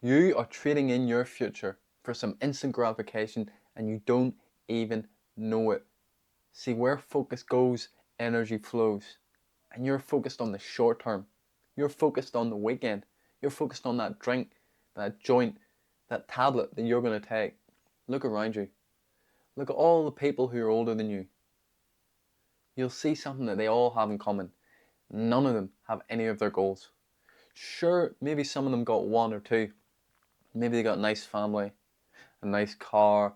You are trading in your future for some instant gratification and you don't even know it. See, where focus goes, energy flows. And you're focused on the short term. You're focused on the weekend. You're focused on that drink, that joint, that tablet that you're going to take. Look around you. Look at all the people who are older than you. You'll see something that they all have in common. None of them have any of their goals. Sure, maybe some of them got one or two. Maybe they got a nice family, a nice car,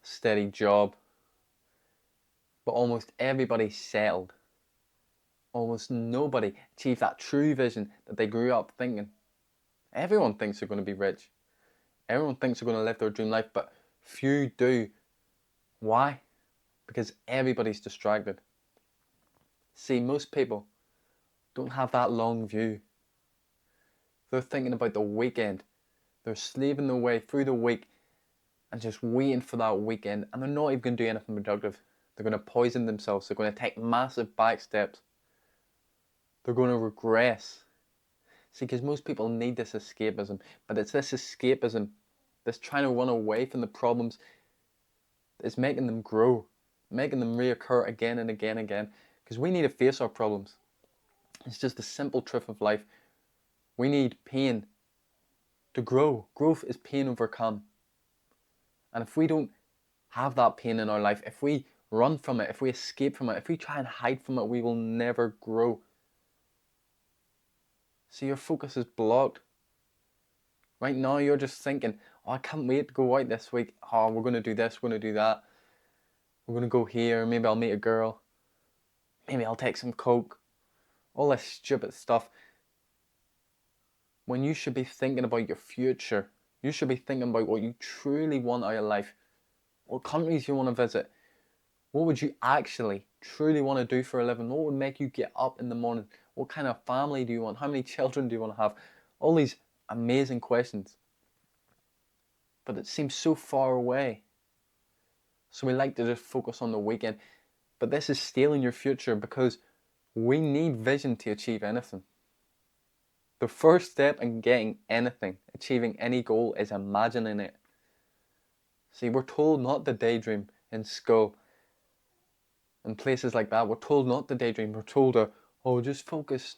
steady job. But almost everybody settled. Almost nobody achieved that true vision that they grew up thinking. Everyone thinks they're going to be rich. Everyone thinks they're going to live their dream life, but few do. Why? Because everybody's distracted. See, most people don't have that long view. They're thinking about the weekend. They're slaving their way through the week and just waiting for that weekend, and they're not even going to do anything productive. They're going to poison themselves. They're going to take massive back steps. They're going to regress. See, because most people need this escapism, but it's this escapism that's trying to run away from the problems that's making them grow, making them reoccur again and again and again. Because we need to face our problems. It's just the simple truth of life. We need pain to grow. Growth is pain overcome. And if we don't have that pain in our life, if we run from it, if we escape from it, if we try and hide from it, we will never grow. So your focus is blocked. Right now you're just thinking, oh, I can't wait to go out this week. Oh, we're going to do this, we're going to do that. We're going to go here, maybe I'll meet a girl. Maybe I'll take some coke. All this stupid stuff. When you should be thinking about your future. You should be thinking about what you truly want out of life. What countries you want to visit. What would you actually truly want to do for a living? What would make you get up in the morning? What kind of family do you want? How many children do you want to have? All these amazing questions. But it seems so far away. So we like to just focus on the weekend. But this is stealing your future because we need vision to achieve anything. The first step in getting anything, achieving any goal, is imagining it. See, we're told not to daydream in school and places like that. We're told not to daydream. We're told to, oh, just focus.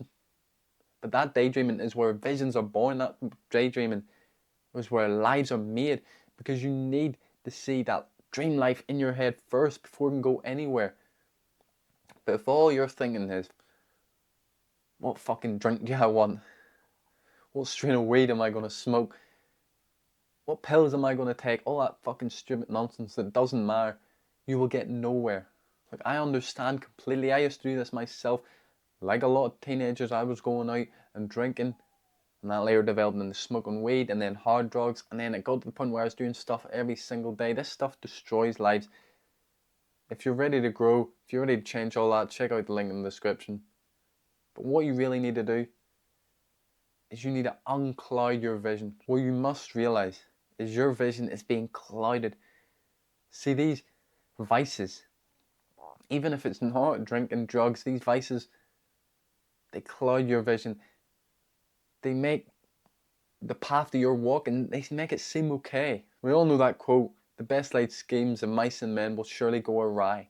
But that daydreaming is where visions are born. That daydreaming is where lives are made, because you need to see that dream life in your head first before you can go anywhere. But if all you're thinking is, what fucking drink do I want? What strain of weed am I going to smoke? What pills am I going to take? All that fucking stupid nonsense that doesn't matter. You will get nowhere. Like, I understand completely. I used to do this myself. Like a lot of teenagers, I was going out and drinking, and that later developed into smoking weed and then hard drugs, and then it got to the point where I was doing stuff every single day. This stuff destroys lives. If you're ready to grow, if you're ready to change all that, check out the link in the description. But what you really need to do is you need to uncloud your vision. What you must realize is your vision is being clouded. See, these vices, even if it's not drinking, drugs, these vices, they cloud your vision. They make the path that you're walking, they make it seem okay. We all know that quote, the best laid schemes of mice and men will surely go awry.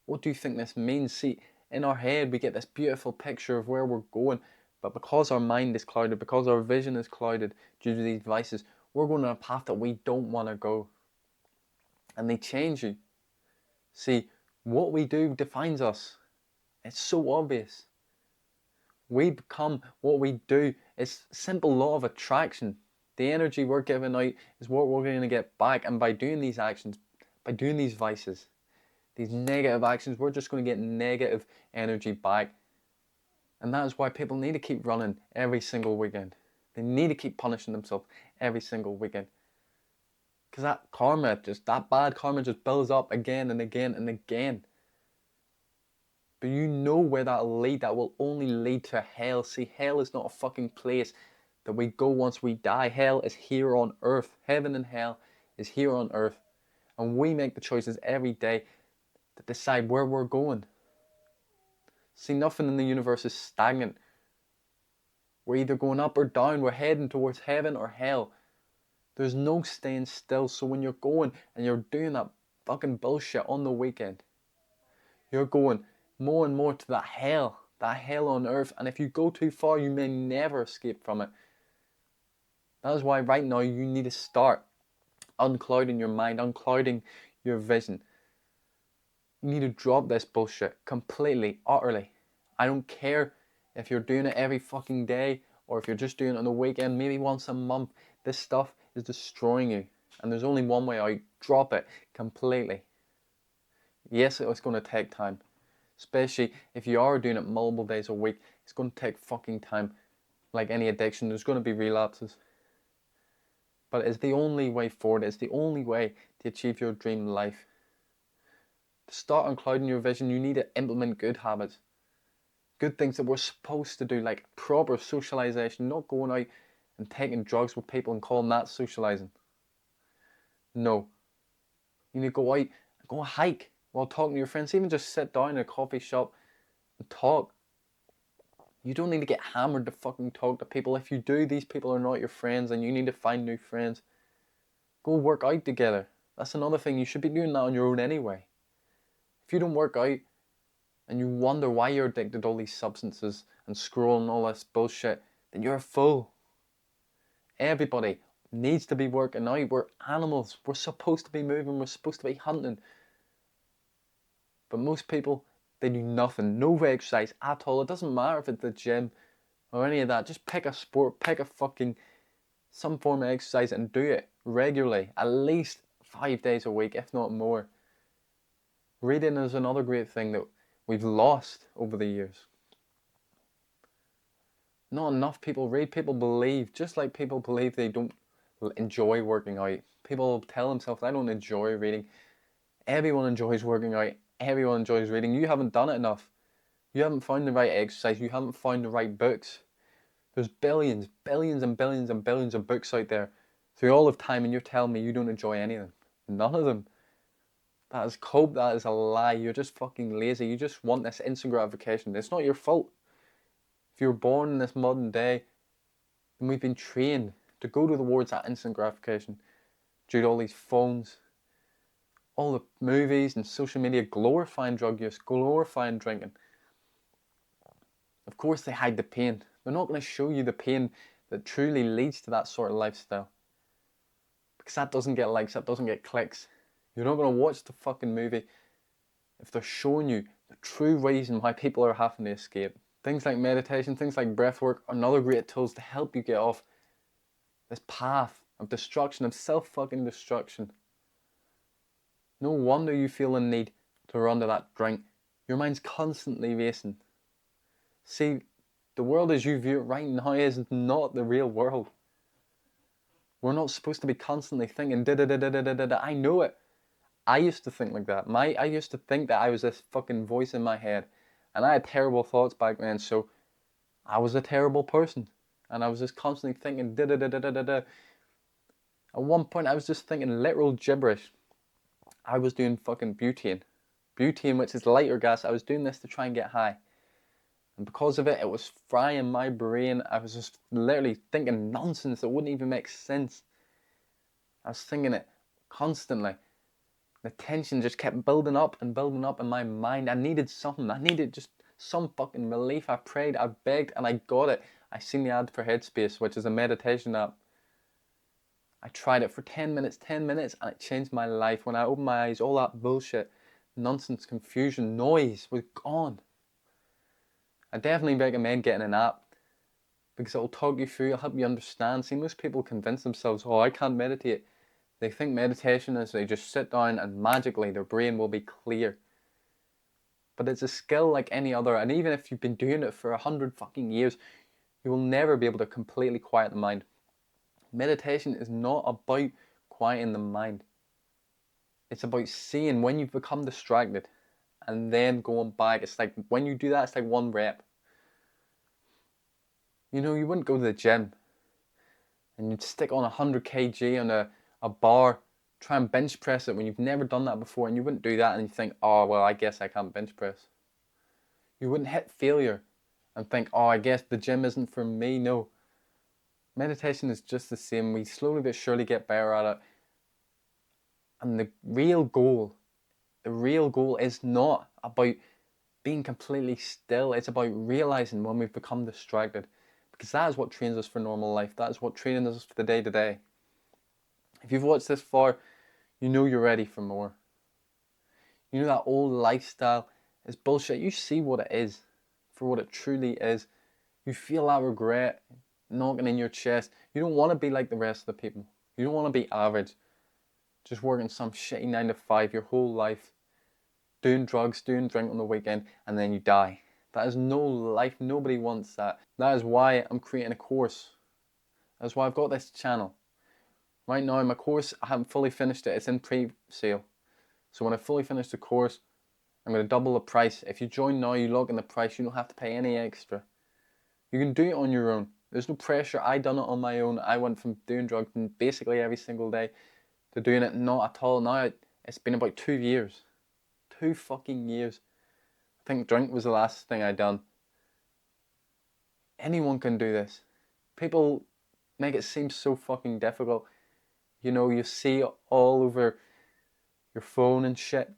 What do you think this means? See, in our head we get this beautiful picture of where we're going, but because our mind is clouded, because our vision is clouded due to these vices, we're going on a path that we don't want to go. And they change you. See, what we do defines us. It's so obvious. We become what we do. It's simple law of attraction. The energy we're giving out is what we're going to get back. And by doing these actions, by doing these vices, these negative actions, we're just going to get negative energy back. And that is why people need to keep running every single weekend. They need to keep punishing themselves every single weekend. Because that bad karma just builds up again and again and again. But you know where that'll lead. That will only lead to hell. See, hell is not a fucking place that we go once we die. Hell is here on earth. Heaven and hell is here on earth. And we make the choices every day to decide where we're going. See, nothing in the universe is stagnant. We're either going up or down. We're heading towards heaven or hell. There's no staying still. So when you're going and you're doing that fucking bullshit on the weekend, you're going more and more to that hell on earth. And if you go too far, you may never escape from it. That is why right now you need to start unclouding your mind, unclouding your vision. You need to drop this bullshit completely, utterly. I don't care if you're doing it every fucking day or if you're just doing it on the weekend, maybe once a month. This stuff is destroying you. And there's only one way out. Drop it completely. Yes, it's going to take time. Especially if you are doing it multiple days a week, it's going to take fucking time. Like any addiction, there's going to be relapses. But it's the only way forward. It's the only way to achieve your dream life. To start unclouding your vision, you need to implement good habits. Good things that we're supposed to do, like proper socialization, not going out and taking drugs with people and calling that socializing. No. You need to go out and go hike while talking to your friends. Even just sit down in a coffee shop and talk. You don't need to get hammered to fucking talk to people. If you do, these people are not your friends and you need to find new friends. Go work out together. That's another thing. You should be doing that on your own anyway. If you don't work out and you wonder why you're addicted to all these substances and scrolling all this bullshit, then you're a fool. Everybody needs to be working out. We're animals. We're supposed to be moving. We're supposed to be hunting. But most people, they do nothing. No exercise at all. It doesn't matter if it's the gym or any of that. Just pick a sport. Pick a fucking some form of exercise and do it regularly. At least 5 days a week, if not more. Reading is another great thing that we've lost over the years. Not enough people read. People believe, just like people believe they don't enjoy working out. People tell themselves, I don't enjoy reading. Everyone enjoys working out. Everyone enjoys reading. You haven't done it enough. You haven't found the right exercise. You haven't found the right books. There's billions and billions of books out there through all of time, and you're telling me you don't enjoy any of them. None of them. That is cope. That is a lie. You're just fucking lazy. You just want this instant gratification. It's not your fault. If you were born in this modern day, then we've been trained to go towards that instant gratification due to all these phones, all the movies and social media glorifying drug use, glorifying drinking. Of course they hide the pain. They're not going to show you the pain that truly leads to that sort of lifestyle. Because that doesn't get likes, that doesn't get clicks. You're not going to watch the fucking movie if they're showing you the true reason why people are having to escape. Things like meditation, things like breathwork are another great tools to help you get off this path of destruction, of self-fucking destruction. No wonder you feel the need to run to that drink. Your mind's constantly racing. See, the world as you view it right now is not the real world. We're not supposed to be constantly thinking, da-da-da-da-da-da-da. I know it. I used to think like that. I used to think that I was this fucking voice in my head. And I had terrible thoughts back then, so I was a terrible person. And I was just constantly thinking, da-da-da-da-da-da. At one point, I was just thinking literal gibberish. I was doing fucking butane. Butane, which is lighter gas. I was doing this to try and get high. And because of it, it was frying my brain. I was just literally thinking nonsense that wouldn't even make sense. I was thinking it constantly. The tension just kept building up in my mind. I needed something. I needed just some fucking relief. I prayed, I begged, and I got it. I seen the ad for Headspace, which is a meditation app. I tried it for 10 minutes, and it changed my life. When I opened my eyes, all that bullshit, nonsense, confusion, noise was gone. I definitely recommend getting an app because it'll talk you through, it'll help you understand. See, most people convince themselves, oh, I can't meditate. They think meditation is they just sit down and magically their brain will be clear. But it's a skill like any other, and even if you've been doing it for 100 fucking years, you will never be able to completely quiet the mind. Meditation is not about quieting the mind. It's about seeing when you've become distracted and then going back. It's like when you do that, it's like one rep. You know, you wouldn't go to the gym and you'd stick on 100 kg on a bar, try and bench press it when you've never done that before, and you wouldn't do that and you think, oh, well, I guess I can't bench press. You wouldn't hit failure and think, oh, I guess the gym isn't for me. No. Meditation is just the same. We slowly but surely get better at it. And the real goal is not about being completely still. It's about realizing when we've become distracted. Because that is what trains us for normal life. That is what trains us for the day to day. If you've watched this far, you know you're ready for more. You know that old lifestyle is bullshit. You see what it is for what it truly is. You feel that regret knocking in your chest. You don't want to be like the rest of the people. You don't want to be average, just working some shitty 9 to 5 your whole life, doing drugs, doing drink on the weekend, and then you die. That is no life. Nobody wants that. That is why I'm creating a course. That's why I've got this channel. Right now, my course, I haven't fully finished it. It's in pre-sale. So when I fully finish the course, I'm going to double the price. If you join now, you lock in the price. You don't have to pay any extra. You can do it on your own. There's no pressure. I done it on my own. I went from doing drugs basically every single day to doing it not at all. Now it's been about 2 years. 2 fucking years. I think drink was the last thing I done. Anyone can do this. People make it seem so fucking difficult. You know, you see it all over your phone and shit.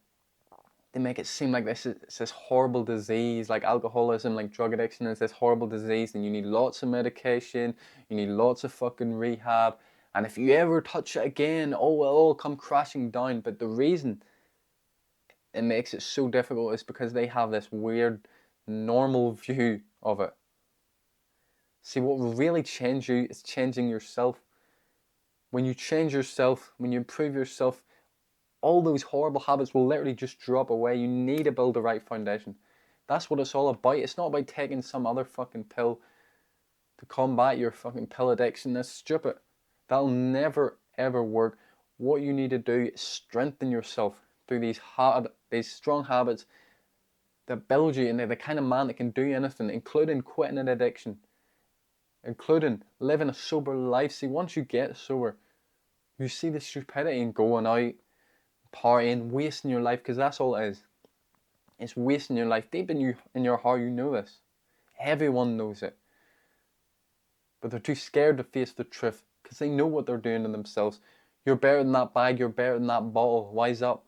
They make it seem like it's this horrible disease, like alcoholism, like drug addiction is this horrible disease, and you need lots of medication, you need lots of fucking rehab, and if you ever touch it again, oh, it'll all come crashing down. But the reason it makes it so difficult is because they have this weird, normal view of it. See, what will really change you is changing yourself. When you change yourself, when you improve yourself, all those horrible habits will literally just drop away. You need to build the right foundation. That's what it's all about. It's not about taking some other fucking pill to combat your fucking pill addiction. That's stupid. That'll never ever work. What you need to do is strengthen yourself through these strong habits that build you into the kind of man that can do anything, including quitting an addiction, including living a sober life. See, once you get sober, you see the stupidity in going out, partying, wasting your life, because that's all it is. It's wasting your life. Deep in your heart, you know this. Everyone knows it. But they're too scared to face the truth because they know what they're doing to themselves. You're better than that bag, you're better than that bottle. Wise up.